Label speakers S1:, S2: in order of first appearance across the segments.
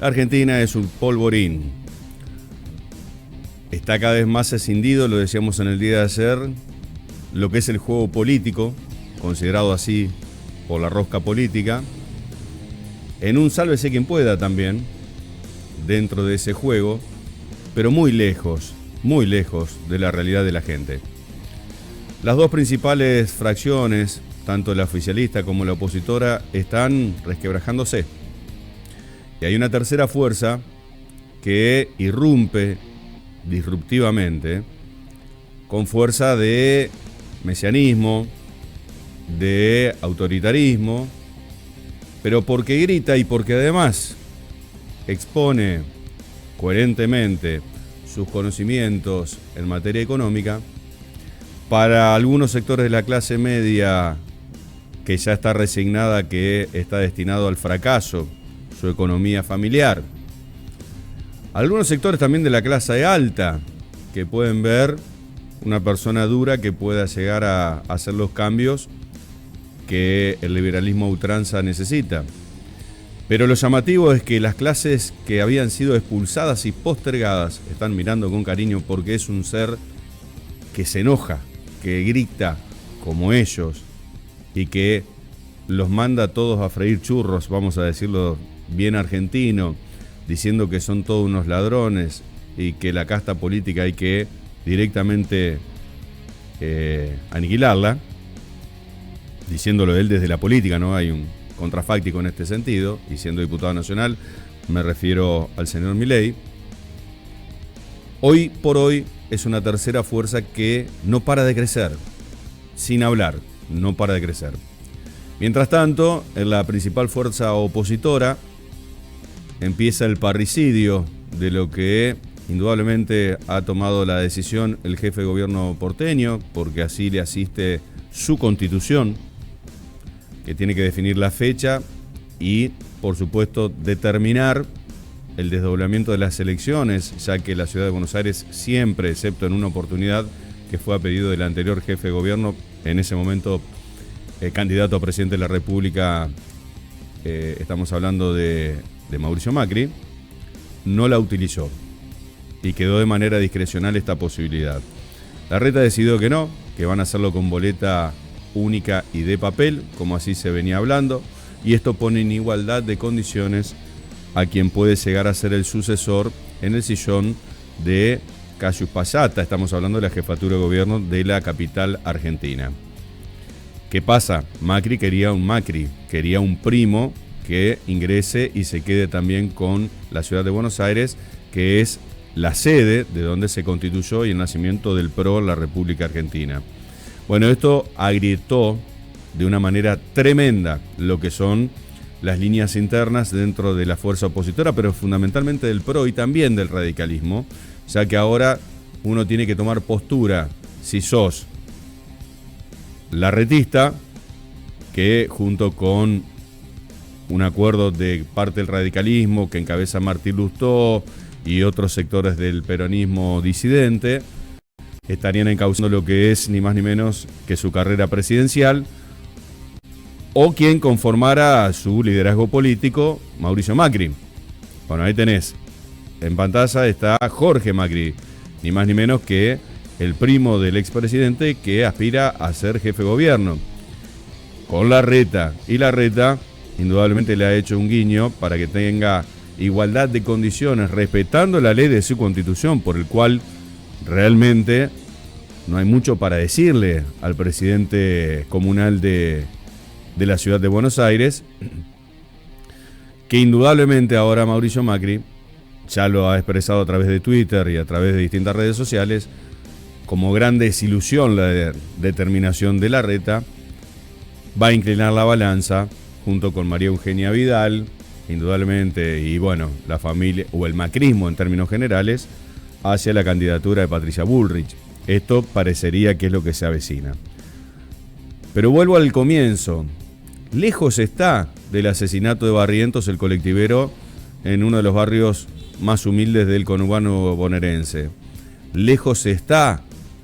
S1: La Argentina es un polvorín. Está cada vez más escindido, lo decíamos en el día de ayer, lo que es el juego político, considerado así por la rosca política, en un sálvese quien pueda también, dentro de ese juego, pero muy lejos de la realidad de la gente. Las dos principales fracciones, tanto la oficialista como la opositora, están resquebrajándose. Y hay una tercera fuerza que irrumpe disruptivamente con fuerza de mesianismo, de autoritarismo, pero porque grita y porque además expone coherentemente sus conocimientos en materia económica. Para algunos sectores de la clase media que ya está resignada, que está destinado al fracaso su economía familiar. Algunos sectores también de la clase alta que pueden ver una persona dura que pueda llegar a hacer los cambios que el liberalismo a ultranza necesita. Pero lo llamativo es que las clases que habían sido expulsadas y postergadas están mirando con cariño porque es un ser que se enoja, que grita como ellos y que los manda a todos a freír churros, vamos a decirlo bien argentino, diciendo que son todos unos ladrones y que la casta política hay que directamente aniquilarla, diciéndolo él desde la política, no hay un contrafáctico en este sentido, y siendo diputado nacional me refiero al señor Milei. Hoy por hoy es una tercera fuerza que no para de crecer, sin hablar, no para de crecer. Mientras tanto, en la principal fuerza opositora empieza el parricidio de lo que indudablemente ha tomado la decisión el jefe de gobierno porteño, porque así le asiste su constitución, que tiene que definir la fecha y, por supuesto, determinar el desdoblamiento de las elecciones, ya que la ciudad de Buenos Aires siempre, excepto en una oportunidad que fue a pedido del anterior jefe de gobierno, en ese momento candidato a presidente de la República, estamos hablando de Mauricio Macri, no la utilizó y quedó de manera discrecional esta posibilidad. Larreta decidió que no, que van a hacerlo con boleta única y de papel, como así se venía hablando, y esto pone en igualdad de condiciones a quien puede llegar a ser el sucesor en el sillón de Cassius Payata. Estamos hablando de la jefatura de gobierno de la capital argentina. ¿Qué pasa? Macri quería un primo que ingrese y se quede también con la ciudad de Buenos Aires, que es la sede de donde se constituyó y el nacimiento del PRO en la República Argentina. Bueno, esto agrietó de una manera tremenda lo que son las líneas internas dentro de la fuerza opositora, pero fundamentalmente del PRO y también del radicalismo, ya que ahora uno tiene que tomar postura si sos larretista, que junto con un acuerdo de parte del radicalismo que encabeza Martín Lustó y otros sectores del peronismo disidente, estarían encauzando lo que es ni más ni menos que su carrera presidencial, o quien conformara su liderazgo político, Mauricio Macri. Bueno, ahí tenés, en pantalla está Jorge Macri, ni más ni menos que el primo del expresidente que aspira a ser jefe de gobierno, con Larreta, y Larreta indudablemente le ha hecho un guiño para que tenga igualdad de condiciones, respetando la ley de su constitución, por el cual realmente no hay mucho para decirle al presidente comunal de la ciudad de Buenos Aires, que indudablemente ahora Mauricio Macri ya lo ha expresado a través de Twitter y a través de distintas redes sociales, como gran desilusión la determinación de Larreta, va a inclinar la balanza junto con María Eugenia Vidal, indudablemente, y bueno, la familia, o el macrismo en términos generales, hacia la candidatura de Patricia Bullrich. Esto parecería que es lo que se avecina. Pero vuelvo al comienzo. Lejos está del asesinato de Barrientos, el colectivero, en uno de los barrios más humildes del conurbano bonaerense. Lejos está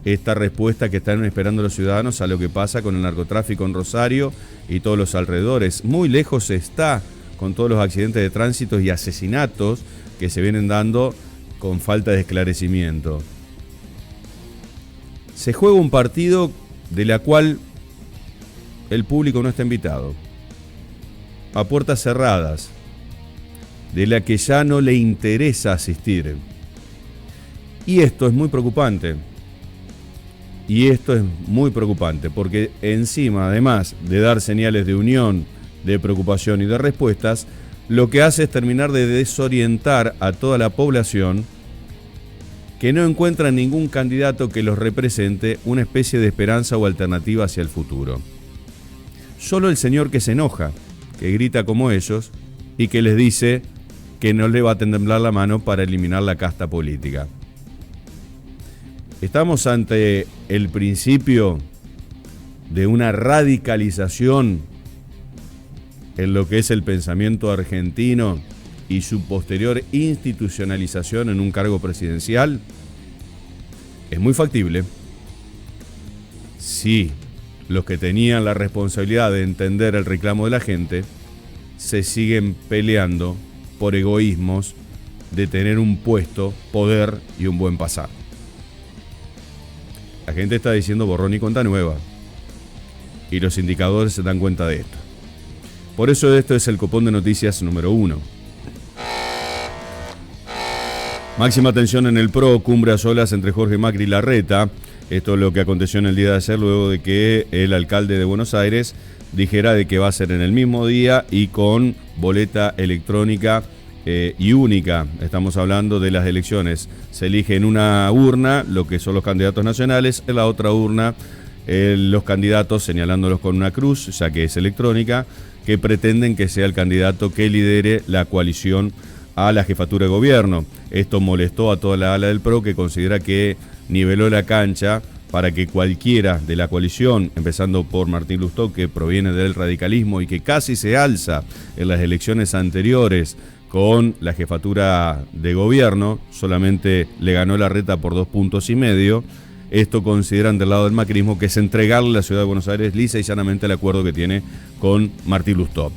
S1: esta respuesta que están esperando los ciudadanos a lo que pasa con el narcotráfico en Rosario y todos los alrededores. Muy lejos está con todos los accidentes de tránsito y asesinatos que se vienen dando con falta de esclarecimiento. Se juega un partido de la cual el público no está invitado, a puertas cerradas, de la que ya no le interesa asistir. Y esto es muy preocupante. Porque encima, además de dar señales de unión, de preocupación y de respuestas, lo que hace es terminar de desorientar a toda la población que no encuentra ningún candidato que los represente una especie de esperanza o alternativa hacia el futuro. Solo el señor que se enoja, que grita como ellos y que les dice que no le va a temblar la mano para eliminar la casta política. Estamos ante el principio de una radicalización en lo que es el pensamiento argentino y su posterior institucionalización en un cargo presidencial. Es muy factible si los que tenían la responsabilidad de entender el reclamo de la gente se siguen peleando por egoísmos de tener un puesto, poder y un buen pasar. La gente está diciendo borrón y cuenta nueva y los indicadores se dan cuenta de esto. Por eso esto es el copón de noticias número 1. Máxima tensión en el PRO, cumbre a solas entre Jorge Macri y Larreta. Esto es lo que aconteció en el día de ayer, luego de que el alcalde de Buenos Aires dijera de que va a ser en el mismo día y con boleta electrónica y única. Estamos hablando de las elecciones. Se elige en una urna lo que son los candidatos nacionales, en la otra urna los candidatos, señalándolos con una cruz, ya que es electrónica, que pretenden que sea el candidato que lidere la coalición a la jefatura de gobierno. Esto molestó a toda la ala del PRO, que considera que niveló la cancha para que cualquiera de la coalición, empezando por Martín Lustó, que proviene del radicalismo y que casi se alza en las elecciones anteriores con la jefatura de gobierno, solamente le ganó Larreta por 2,5 puntos. Esto consideran del lado del macrismo que es entregarle a la ciudad de Buenos Aires lisa y llanamente el acuerdo que tiene con Martín Lustó.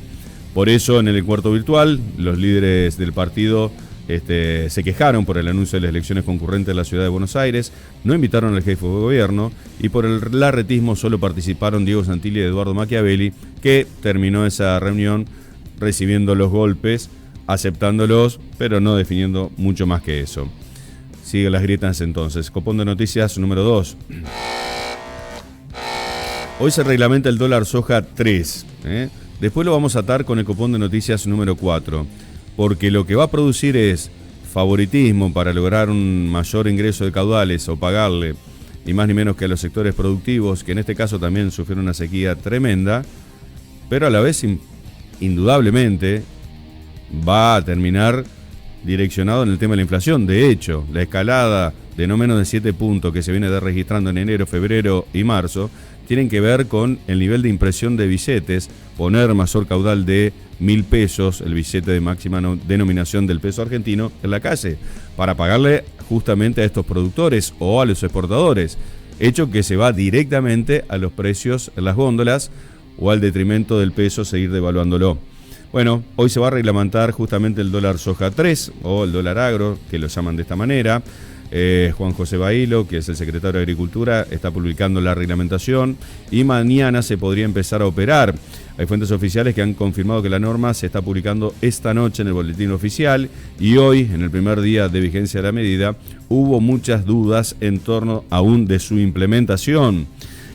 S1: Por eso, en el encuentro virtual, los líderes del partido se quejaron por el anuncio de las elecciones concurrentes en la ciudad de Buenos Aires, no invitaron al jefe de gobierno y por el larretismo solo participaron Diego Santilli y Eduardo Machiavelli, que terminó esa reunión recibiendo los golpes, aceptándolos, pero no definiendo mucho más que eso. Siguen las grietas entonces. Copón de noticias número 2. Hoy se reglamenta el dólar soja 3. Después lo vamos a atar con el copón de noticias número 4. Porque lo que va a producir es favoritismo para lograr un mayor ingreso de caudales o pagarle, ni más ni menos que a los sectores productivos, que en este caso también sufrieron una sequía tremenda, pero a la vez, indudablemente, va a terminar direccionado en el tema de la inflación. De hecho, la escalada de no menos de 7 puntos que se viene registrando en enero, febrero y marzo tienen que ver con el nivel de impresión de billetes, poner mayor caudal de 1.000 pesos, el billete de máxima denominación del peso argentino, en la calle, para pagarle justamente a estos productores o a los exportadores, hecho que se va directamente a los precios en las góndolas o al detrimento del peso seguir devaluándolo. Bueno, hoy se va a reglamentar justamente el dólar soja 3 o el dólar agro, que lo llaman de esta manera. Juan José Bailo, que es el secretario de Agricultura, está publicando la reglamentación y mañana se podría empezar a operar. Hay fuentes oficiales que han confirmado que la norma se está publicando esta noche en el boletín oficial y hoy, en el primer día de vigencia de la medida, hubo muchas dudas en torno aún de su implementación.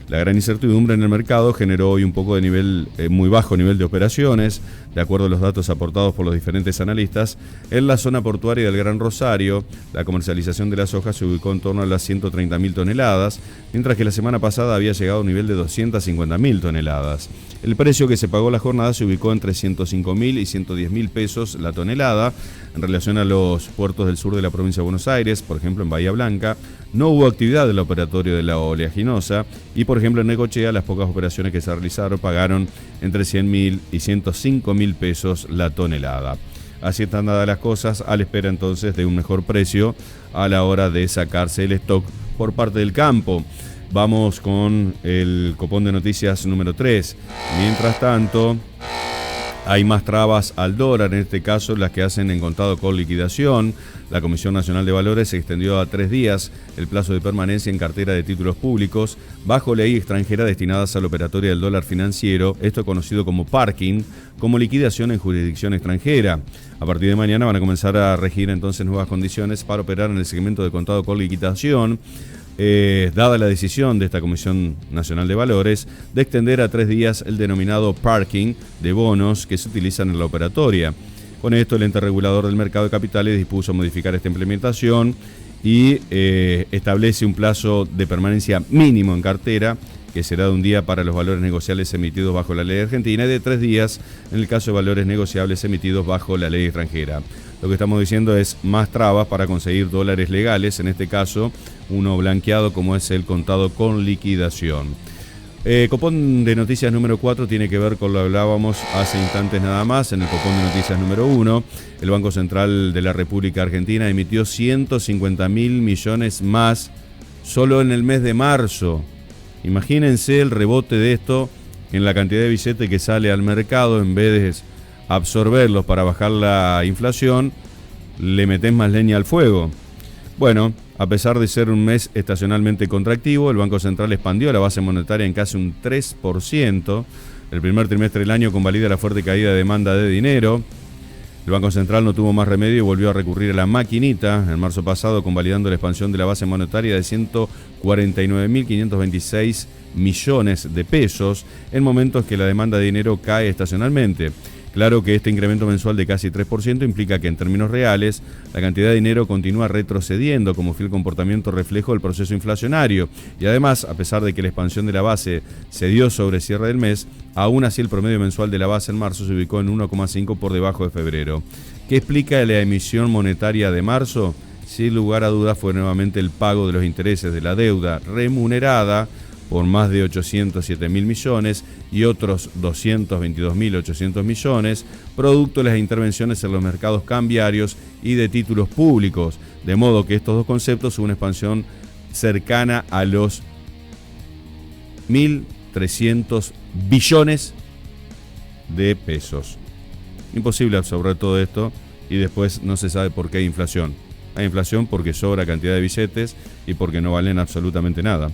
S1: La gran incertidumbre en el mercado generó hoy un poco de muy bajo nivel de operaciones. De acuerdo a los datos aportados por los diferentes analistas, en la zona portuaria del Gran Rosario, la comercialización de la soja se ubicó en torno a las 130.000 toneladas, mientras que la semana pasada había llegado a un nivel de 250.000 toneladas. El precio que se pagó la jornada se ubicó entre 105.000 y 110.000 pesos la tonelada. En relación a los puertos del sur de la provincia de Buenos Aires, por ejemplo en Bahía Blanca, no hubo actividad del operatorio de la oleaginosa y, por ejemplo, en Necochea, las pocas operaciones que se realizaron pagaron entre 100.000 y 105.000 pesos la tonelada. Así están dadas las cosas, a la espera entonces de un mejor precio a la hora de sacarse el stock por parte del campo. Vamos con el copón de noticias número 3. Mientras tanto, Hay más trabas al dólar, en este caso las que hacen en contado con liquidación. La Comisión Nacional de Valores extendió a 3 días el plazo de permanencia en cartera de títulos públicos bajo ley extranjera destinadas a la operatoria del dólar financiero, esto conocido como parking, como liquidación en jurisdicción extranjera. A partir de mañana van a comenzar a regir entonces nuevas condiciones para operar en el segmento de contado con liquidación. Dada la decisión de esta Comisión Nacional de Valores de extender a 3 días el denominado parking de bonos que se utilizan en la operatoria. Con esto, el ente regulador del mercado de capitales dispuso modificar esta implementación y establece un plazo de permanencia mínimo en cartera, que será de 1 día para los valores negociables emitidos bajo la ley argentina y de 3 días en el caso de valores negociables emitidos bajo la ley extranjera. Lo que estamos diciendo es más trabas para conseguir dólares legales, en este caso uno blanqueado como es el contado con liquidación. Copón de noticias número 4 tiene que ver con lo que hablábamos hace instantes nada más. En el copón de noticias número 1, el Banco Central de la República Argentina emitió 150.000 millones más solo en el mes de marzo. Imagínense el rebote de esto en la cantidad de billetes que sale al mercado. En vez de absorberlos para bajar la inflación, le metés más leña al fuego. Bueno, a pesar de ser un mes estacionalmente contractivo, el Banco Central expandió la base monetaria en casi un 3%. El primer trimestre del año convalida la fuerte caída de demanda de dinero. El Banco Central no tuvo más remedio y volvió a recurrir a la maquinita en marzo pasado, convalidando la expansión de la base monetaria de 149.526 millones de pesos en momentos que la demanda de dinero cae estacionalmente. Claro que este incremento mensual de casi 3% implica que en términos reales la cantidad de dinero continúa retrocediendo como fiel comportamiento reflejo del proceso inflacionario. Y además, a pesar de que la expansión de la base se dio sobre cierre del mes, aún así el promedio mensual de la base en marzo se ubicó en 1,5 por debajo de febrero. ¿Qué explica la emisión monetaria de marzo? Sin lugar a dudas fue nuevamente el pago de los intereses de la deuda remunerada por más de 807.000 millones y otros 222.800 millones, producto de las intervenciones en los mercados cambiarios y de títulos públicos, de modo que estos dos conceptos son una expansión cercana a los 1.300 billones de pesos. Imposible absorber todo esto y después no se sabe por qué hay inflación. Hay inflación porque sobra cantidad de billetes y porque no valen absolutamente nada.